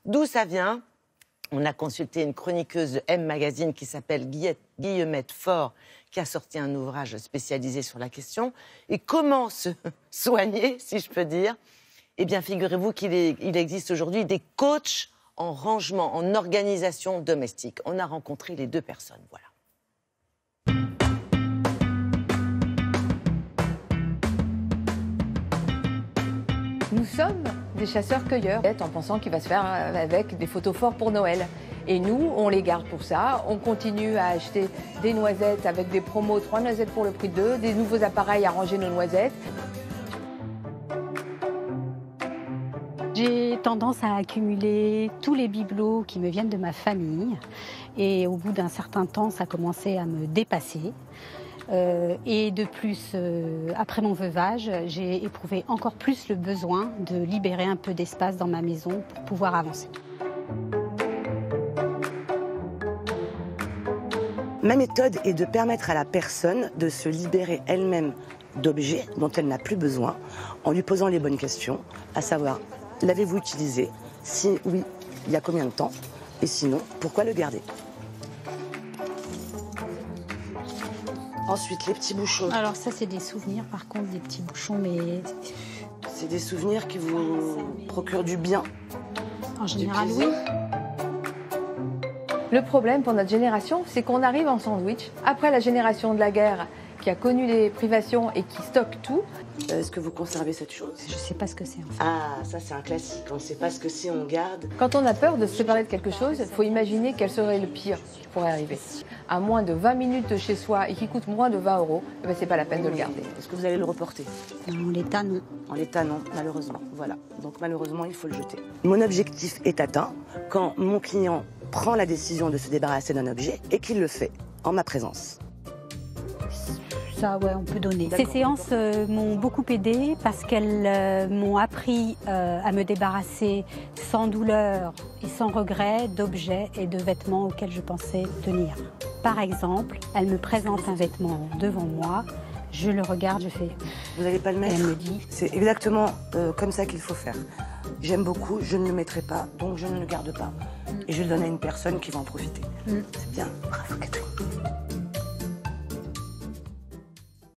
D'où ça vient? On a consulté une chroniqueuse de M Magazine qui s'appelle Guillemette Faure, qui a sorti un ouvrage spécialisé sur la question. Et comment se soigner, si je peux dire? Eh bien, figurez-vous qu'il existe aujourd'hui des coachs en rangement, en organisation domestique. On a rencontré les deux personnes, voilà. Nous sommes des chasseurs-cueilleurs, en pensant qu'il va se faire avec des photos forts pour Noël. Et nous, on les garde pour ça. On continue à acheter des noisettes avec des promos, 3 noisettes pour le prix de 2, des nouveaux appareils à ranger nos noisettes. J'ai tendance à accumuler tous les bibelots qui me viennent de ma famille. Et au bout d'un certain temps, ça a commencé à me dépasser. Et de plus, après mon veuvage, j'ai éprouvé encore plus le besoin de libérer un peu d'espace dans ma maison pour pouvoir avancer. Ma méthode est de permettre à la personne de se libérer elle-même d'objets dont elle n'a plus besoin en lui posant les bonnes questions, à savoir, l'avez-vous utilisé? Si oui, il y a combien de temps? Et sinon, pourquoi le garder? Ensuite, les petits bouchons. Alors ça, c'est des souvenirs, par contre, des petits bouchons, mais... C'est des souvenirs qui vous procurent du bien? En général, oui. Le problème pour notre génération, c'est qu'on arrive en sandwich, après la génération de la guerre, qui a connu les privations et qui stocke tout. Est-ce que vous conservez cette chose? Je ne sais pas ce que c'est, en fait. Ah, ça c'est un classique. On ne sait pas ce que c'est, on garde. Quand on a peur de se séparer de quelque chose, il faut imaginer quel serait le pire qui pourrait arriver. À moins de 20 minutes de chez soi et qui coûte moins de 20 €, eh ben, c'est pas la peine de le garder. Est-ce que vous allez le reporter? En l'état, non. En l'état, non, malheureusement. Voilà. Donc malheureusement, il faut le jeter. Mon objectif est atteint quand mon client prend la décision de se débarrasser d'un objet et qu'il le fait en ma présence. Ça, ouais, on peut donner. Ces séances m'ont beaucoup aidée parce qu'elles m'ont appris à me débarrasser sans douleur et sans regret d'objets et de vêtements auxquels je pensais tenir. Par exemple, elle me présente un vêtement devant moi, je le regarde, je fais... Vous n'allez pas le mettre? Elle me dit... C'est exactement comme ça qu'il faut faire. J'aime beaucoup, je ne le mettrai pas, donc je ne le garde pas. Et je le donne à une personne qui va en profiter. C'est bien, bravo Catherine.